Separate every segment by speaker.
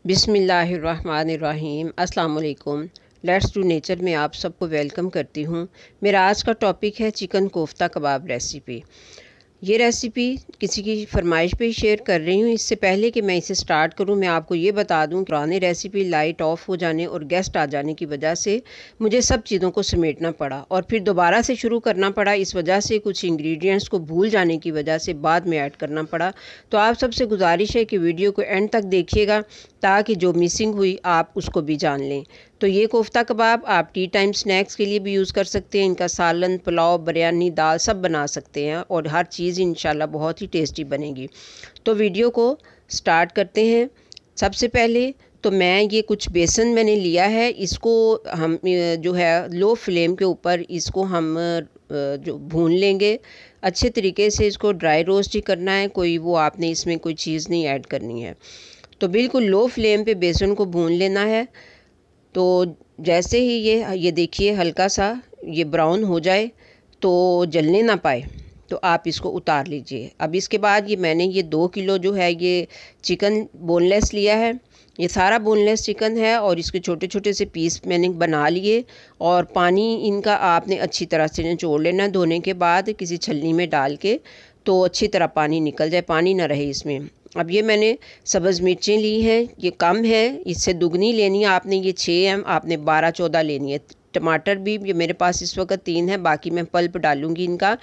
Speaker 1: बिस्मिल्लाहिर्रहमानिर्रहीम। अस्सलाम वालेकुम। लेट्स डू नेचर में आप सबको वेलकम करती हूँ। मेरा आज का टॉपिक है चिकन कोफ्ता कबाब रेसिपी। ये रेसिपी किसी की फरमाइश पे ही शेयर कर रही हूँ। इससे पहले कि मैं इसे स्टार्ट करूँ, मैं आपको ये बता दूँ कि पुरानी रेसिपी लाइट ऑफ हो जाने और गेस्ट आ जाने की वजह से मुझे सब चीज़ों को समेटना पड़ा और फिर दोबारा से शुरू करना पड़ा। इस वजह से कुछ इंग्रेडिएंट्स को भूल जाने की वजह से बाद में ऐड करना पड़ा। तो आप सबसे गुजारिश है कि वीडियो को एंड तक देखिएगा ताकि जो मिसिंग हुई आप उसको भी जान लें। तो ये कोफ्ता कबाब आप टी टाइम स्नैक्स के लिए भी यूज़ कर सकते हैं। इनका सालन, पुलाव, बिरयानी, दाल सब बना सकते हैं और हर चीज़ इंशाल्लाह बहुत ही टेस्टी बनेगी। तो वीडियो को स्टार्ट करते हैं। सबसे पहले तो मैं ये कुछ बेसन मैंने लिया है, इसको हम जो है लो फ्लेम के ऊपर इसको हम जो भून लेंगे अच्छे तरीके से। इसको ड्राई रोस्ट ही करना है, कोई वो आपने इसमें कोई चीज़ नहीं ऐड करनी है। तो बिल्कुल लो फ्लेम पे बेसन को भून लेना है। तो जैसे ही ये देखिए हल्का सा ये ब्राउन हो जाए तो जलने ना पाए तो आप इसको उतार लीजिए। अब इसके बाद ये मैंने ये 2 किलो जो है ये चिकन बोनलेस लिया है। ये सारा बोनलेस चिकन है और इसके छोटे छोटे से पीस मैंने बना लिए और पानी इनका आपने अच्छी तरह से निचोड़ लेना। धोने के बाद किसी छलनी में डाल के तो अच्छी तरह पानी निकल जाए, पानी ना रहे इसमें। अब ये मैंने सब्ज़ मिर्चें ली हैं, ये कम है, इससे दुगनी लेनी है आपने। ये 6 आपने 12-14 लेनी है। टमाटर भी ये मेरे पास इस वक्त 3 है, बाकी मैं पल्प डालूँगी इनका।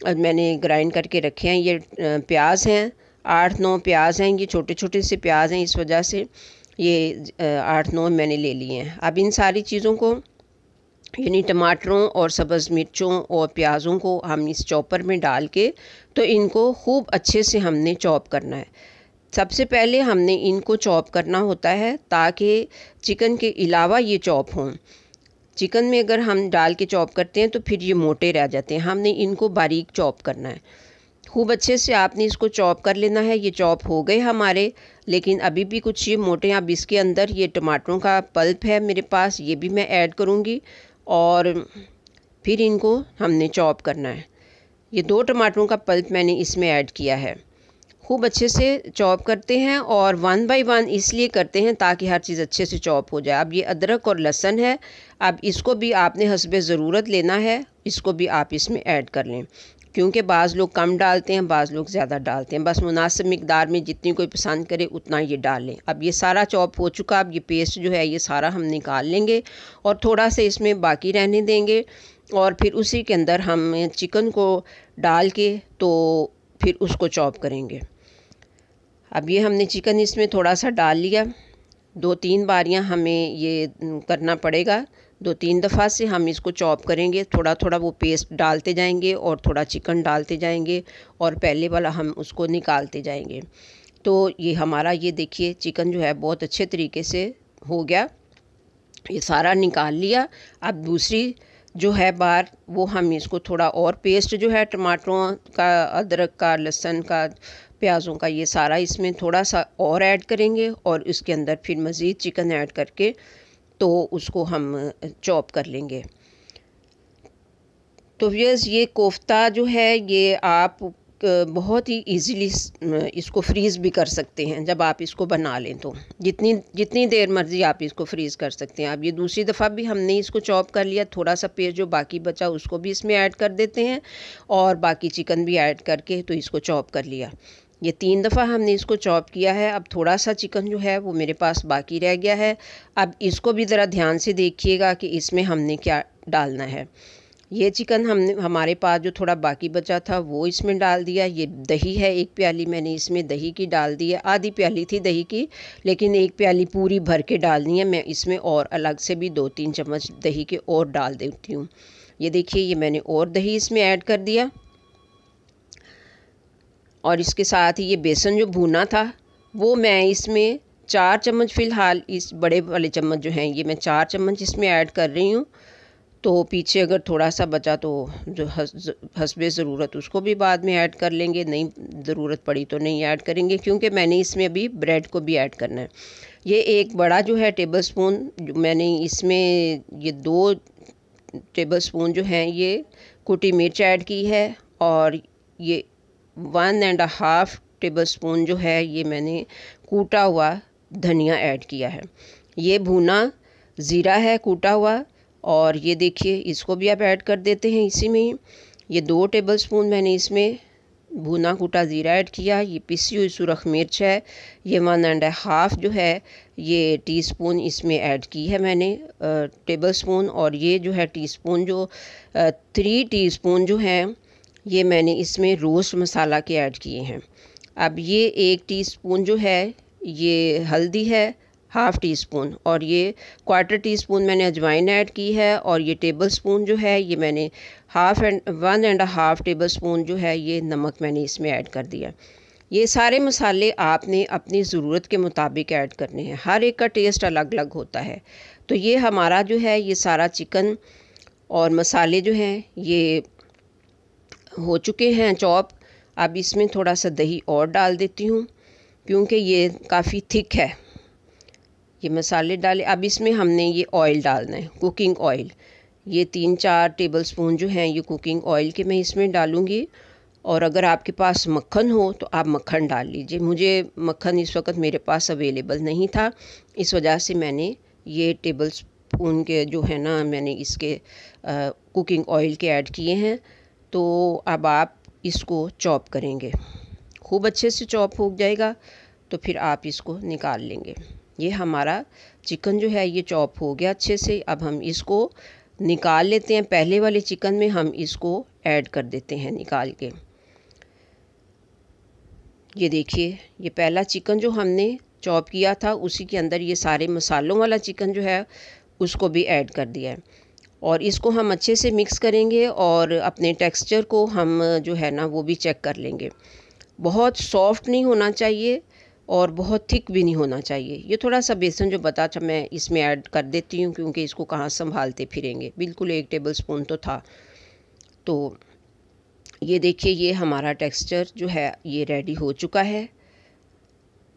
Speaker 1: मैंने ग्राइंड करके रखे हैं। ये प्याज हैं, 8-9 प्याज हैं, ये छोटे छोटे से प्याज हैं, इस वजह से ये 8-9 मैंने ले लिए हैं। अब इन सारी चीज़ों को यानी टमाटरों और सब्ज़ मिर्चों और प्याज़ों को हम इस चॉपर में डाल के तो इनको खूब अच्छे से हमने चॉप करना है। सबसे पहले हमने इनको चॉप करना होता है ताकि चिकन के अलावा ये चॉप हों। चिकन में अगर हम डाल के चॉप करते हैं तो फिर ये मोटे रह जाते हैं। हमने इनको बारीक चॉप करना है। खूब अच्छे से आपने इसको चॉप कर लेना है। ये चॉप हो गए हमारे, लेकिन अभी भी कुछ ये मोटे। अब इसके अंदर ये टमाटरों का पल्प है मेरे पास, ये भी मैं ऐड करूँगी और फिर इनको हमने चॉप करना है। ये 2 टमाटरों का पल्प मैंने इसमें ऐड किया है। खूब अच्छे से चॉप करते हैं और 1 बाय 1 इसलिए करते हैं ताकि हर चीज़ अच्छे से चॉप हो जाए। अब ये अदरक और लहसुन है, अब इसको भी आपने हस्बे ज़रूरत लेना है, इसको भी आप इसमें ऐड कर लें क्योंकि बाज़ लोग कम डालते हैं, बाज़ लोग ज़्यादा डालते हैं। बस मुनासिब मिकदार में जितनी कोई पसंद करे उतना ये डाल लें। अब ये सारा चॉप हो चुका। अब ये पेस्ट जो है ये सारा हम निकाल लेंगे और थोड़ा सा इसमें बाकी रहने देंगे और फिर उसी के अंदर हम चिकन को डाल के तो फिर उसको चॉप करेंगे। अब ये हमने चिकन इसमें थोड़ा सा डाल लिया। 2-3 बारियां हमें ये करना पड़ेगा। 2-3 दफ़ा से हम इसको चॉप करेंगे। थोड़ा थोड़ा वो पेस्ट डालते जाएंगे और थोड़ा चिकन डालते जाएंगे और पहले वाला हम उसको निकालते जाएंगे। तो ये हमारा ये देखिए चिकन जो है बहुत अच्छे तरीके से हो गया। ये सारा निकाल लिया। अब दूसरी जो है बार वो हम इसको थोड़ा और पेस्ट जो है टमाटरों का, अदरक का, लहसुन का, प्याज़ों का, ये सारा इसमें थोड़ा सा और ऐड करेंगे और इसके अंदर फिर मज़ीद चिकन ऐड करके तो उसको हम चॉप कर लेंगे। तो व्यूअर्स ये कोफ्ता जो है ये आप बहुत ही इजीली इसको फ्रीज़ भी कर सकते हैं। जब आप इसको बना लें तो जितनी देर मर्ज़ी आप इसको फ्रीज़ कर सकते हैं। अब ये दूसरी दफ़ा भी हमने इसको चॉप कर लिया। थोड़ा सा पेस्ट जो बाकी बचा उसको भी इसमें ऐड कर देते हैं और बाकी चिकन भी ऐड करके तो इसको चॉप कर लिया। ये 3 दफ़ा हमने इसको चॉप किया है। अब थोड़ा सा चिकन जो है वो मेरे पास बाकी रह गया है। अब इसको भी ज़रा ध्यान से देखिएगा कि इसमें हमने क्या डालना है। ये चिकन हमारे पास जो थोड़ा बाकी बचा था वो इसमें डाल दिया। ये दही है, 1 प्याली मैंने इसमें दही की डाल दी है। आधी प्याली थी दही की, लेकिन 1 प्याली पूरी भर के डालनी है। मैं इसमें और अलग से भी 2-3 चम्मच दही के और डाल देती हूँ। ये देखिए ये मैंने और दही इसमें ऐड कर दिया और इसके साथ ही ये बेसन जो भुना था वो मैं इसमें 4 चम्मच फ़िलहाल, इस बड़े वाले चम्मच जो हैं ये मैं 4 चम्मच इसमें ऐड कर रही हूँ। तो पीछे अगर थोड़ा सा बचा तो जो हस्बे ज़रूरत उसको भी बाद में ऐड कर लेंगे, नहीं ज़रूरत पड़ी तो नहीं ऐड करेंगे क्योंकि मैंने इसमें अभी ब्रेड को भी ऐड करना है। ये एक बड़ा जो है टेबल स्पून मैंने इसमें ये 2 टेबल स्पून जो हैं ये कुटी मिर्च ऐड की है और ये 1.5 टेबल स्पून जो है ये मैंने कूटा हुआ धनिया ऐड किया है। ये भुना ज़ीरा है कूटा हुआ, और ये देखिए इसको भी आप ऐड कर देते हैं इसी में ही। ये 2 टेबलस्पून मैंने इसमें भुना कूटा ज़ीरा ऐड किया। ये पिसी हुई सुरख मिर्च है, ये 1.5 जो है ये टीस्पून इसमें ऐड की है मैंने टेबलस्पून। और ये जो है टीस्पून जो 3 टीस्पून जो है ये मैंने इसमें रोस्ट मसाला के ऐड किए हैं। अब ये 1 टीस्पून जो है ये हल्दी है, 1/2 टीस्पून, और ये 1/4 टीस्पून मैंने अजवाइन ऐड की है। और ये टेबलस्पून जो है ये मैंने 1.5 टेबलस्पून जो है ये नमक मैंने इसमें ऐड कर दिया। ये सारे मसाले आपने अपनी ज़रूरत के मुताबिक ऐड करने हैं, हर एक का टेस्ट अलग अलग होता है। तो ये हमारा जो है ये सारा चिकन और मसाले जो हैं ये हो चुके हैं चॉप। अब इसमें थोड़ा सा दही और डाल देती हूँ क्योंकि ये काफ़ी थिक है। ये मसाले डाले, अब इसमें हमने ये ऑयल डालना है, कुकिंग ऑयल। ये 3-4 टेबलस्पून जो हैं ये कुकिंग ऑयल के मैं इसमें डालूँगी। और अगर आपके पास मक्खन हो तो आप मक्खन डाल लीजिए। मुझे मक्खन इस वक्त मेरे पास अवेलेबल नहीं था, इस वजह से मैंने ये टेबलस्पून के जो है ना मैंने इसके कुकिंग ऑयल के ऐड किए हैं। तो अब आप इसको चॉप करेंगे, खूब अच्छे से चॉप हो जाएगा तो फिर आप इसको निकाल लेंगे। ये हमारा चिकन जो है ये चॉप हो गया अच्छे से। अब हम इसको निकाल लेते हैं। पहले वाले चिकन में हम इसको ऐड कर देते हैं निकाल के। ये देखिए ये पहला चिकन जो हमने चॉप किया था उसी के अंदर ये सारे मसालों वाला चिकन जो है उसको भी ऐड कर दिया है। और इसको हम अच्छे से मिक्स करेंगे और अपने टेक्सचर को हम जो है ना वो भी चेक कर लेंगे। बहुत सॉफ्ट नहीं होना चाहिए और बहुत थिक भी नहीं होना चाहिए। ये थोड़ा सा बेसन जो बता था मैं इसमें ऐड कर देती हूँ क्योंकि इसको कहाँ संभालते फिरेंगे। बिल्कुल 1 टेबलस्पून तो था। तो ये देखिए ये हमारा टेक्सचर जो है ये रेडी हो चुका है।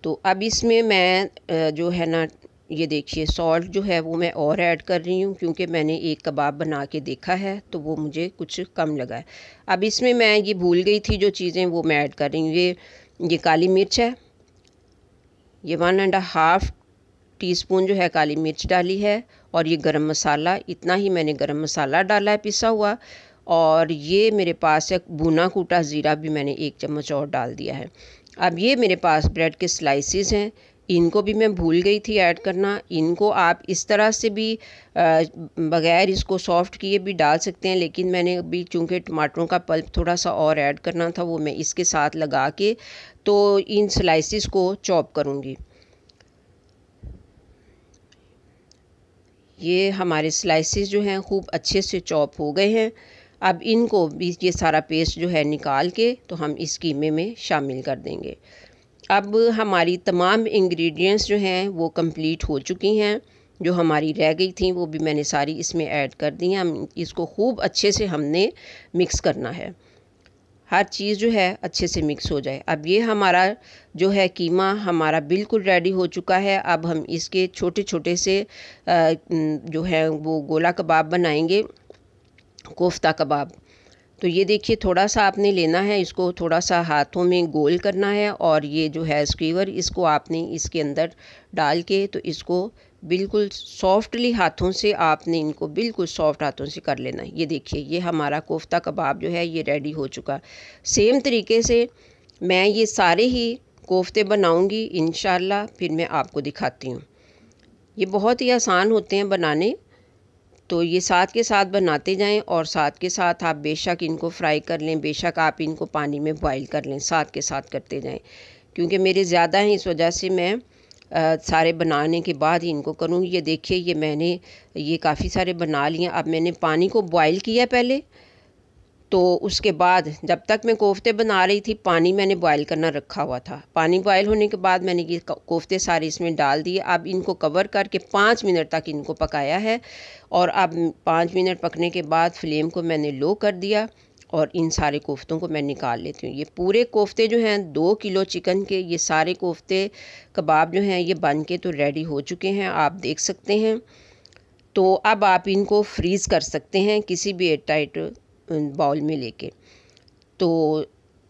Speaker 1: तो अब इसमें मैं जो है ना ये देखिए सॉल्ट जो है वो मैं और ऐड कर रही हूँ क्योंकि मैंने एक कबाब बना के देखा है तो वो मुझे कुछ कम लगा है। अब इसमें मैं ये भूल गई थी जो चीज़ें वो मैं ऐड कर रही हूँ। ये काली मिर्च है, ये 1.5 टीस्पून जो है काली मिर्च डाली है। और ये गरम मसाला, इतना ही मैंने गरम मसाला डाला है पिसा हुआ। और ये मेरे पास है भुना कूटा ज़ीरा भी मैंने 1 चम्मच और डाल दिया है। अब ये मेरे पास ब्रेड के स्लाइसेस हैं, इनको भी मैं भूल गई थी ऐड करना। इनको आप इस तरह से भी बग़ैर इसको सॉफ़्ट किए भी डाल सकते हैं, लेकिन मैंने अभी चूँकि टमाटरों का पल्प थोड़ा सा और ऐड करना था वो मैं इसके साथ लगा के तो इन स्लाइसेस को चॉप करूँगी। ये हमारे स्लाइसेस जो हैं खूब अच्छे से चॉप हो गए हैं। अब इनको भी ये सारा पेस्ट जो है निकाल के तो हम इस कीमे में शामिल कर देंगे। अब हमारी तमाम इंग्रेडिएंट्स जो हैं वो कंप्लीट हो चुकी हैं। जो हमारी रह गई थी वो भी मैंने सारी इसमें ऐड कर दी हैं। हम इसको खूब अच्छे से हमने मिक्स करना है, हर चीज़ जो है अच्छे से मिक्स हो जाए। अब ये हमारा जो है कीमा हमारा बिल्कुल रेडी हो चुका है। अब हम इसके छोटे छोटे से जो है वो गोला कबाब बनाएंगे, कोफ्ता कबाब। तो ये देखिए थोड़ा सा आपने लेना है, इसको थोड़ा सा हाथों में गोल करना है और ये जो है स्क्वीवर इसको आपने इसके अंदर डाल के तो इसको बिल्कुल सॉफ्टली हाथों से आपने इनको बिल्कुल सॉफ्ट हाथों से कर लेना है। ये देखिए ये हमारा कोफ्ता कबाब जो है ये रेडी हो चुका। सेम तरीके से मैं ये सारे ही कोफ्ते बनाऊंगी इंशाल्लाह, फिर मैं आपको दिखाती हूँ। ये बहुत ही आसान होते हैं बनाने, तो ये साथ के साथ बनाते जाएं और साथ के साथ आप बेशक इनको फ्राई कर लें, बेशक आप इनको पानी में बॉईल कर लें, साथ के साथ करते जाएं। क्योंकि मेरे ज़्यादा हैं इस वजह से मैं सारे बनाने के बाद ही इनको करूँगी। ये देखिए ये मैंने ये काफ़ी सारे बना लिए। अब मैंने पानी को बॉईल किया पहले, तो उसके बाद जब तक मैं कोफ्ते बना रही थी पानी मैंने बॉईल करना रखा हुआ था। पानी बॉईल होने के बाद मैंने ये कोफ्ते सारे इसमें डाल दिए। अब इनको कवर करके 5 मिनट तक इनको पकाया है। और अब 5 मिनट पकने के बाद फ्लेम को मैंने लो कर दिया और इन सारे कोफ्तों को मैं निकाल लेती हूँ। ये पूरे कोफ्ते जो हैं 2 किलो चिकन के, ये सारे कोफ्ते कबाब जो हैं ये बन के तो रेडी हो चुके हैं, आप देख सकते हैं। तो अब आप इनको फ्रीज़ कर सकते हैं किसी भी एयर टाइट बाउल में लेके। तो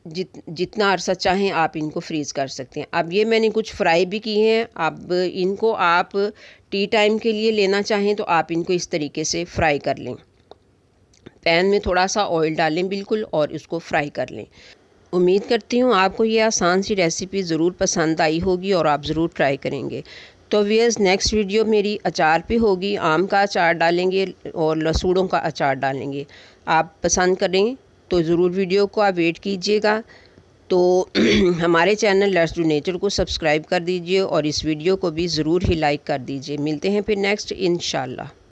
Speaker 1: जितना अरसा चाहें आप इनको फ्रीज़ कर सकते हैं। अब ये मैंने कुछ फ्राई भी किए हैं। अब इनको आप टी टाइम के लिए लेना चाहें तो आप इनको इस तरीके से फ्राई कर लें। पैन में थोड़ा सा ऑयल डालें बिल्कुल और इसको फ्राई कर लें। उम्मीद करती हूँ आपको ये आसान सी रेसिपी ज़रूर पसंद आई होगी और आप ज़रूर ट्राई करेंगे। तो व्यूअर्स, नेक्स्ट वीडियो मेरी अचार पे होगी। आम का अचार डालेंगे और लसूड़ों का अचार डालेंगे। आप पसंद करें तो ज़रूर वीडियो को आप वेट कीजिएगा। तो हमारे चैनल लेट्स डू नेचर को सब्सक्राइब कर दीजिए और इस वीडियो को भी ज़रूर ही लाइक कर दीजिए। मिलते हैं फिर नेक्स्ट इंशाल्लाह।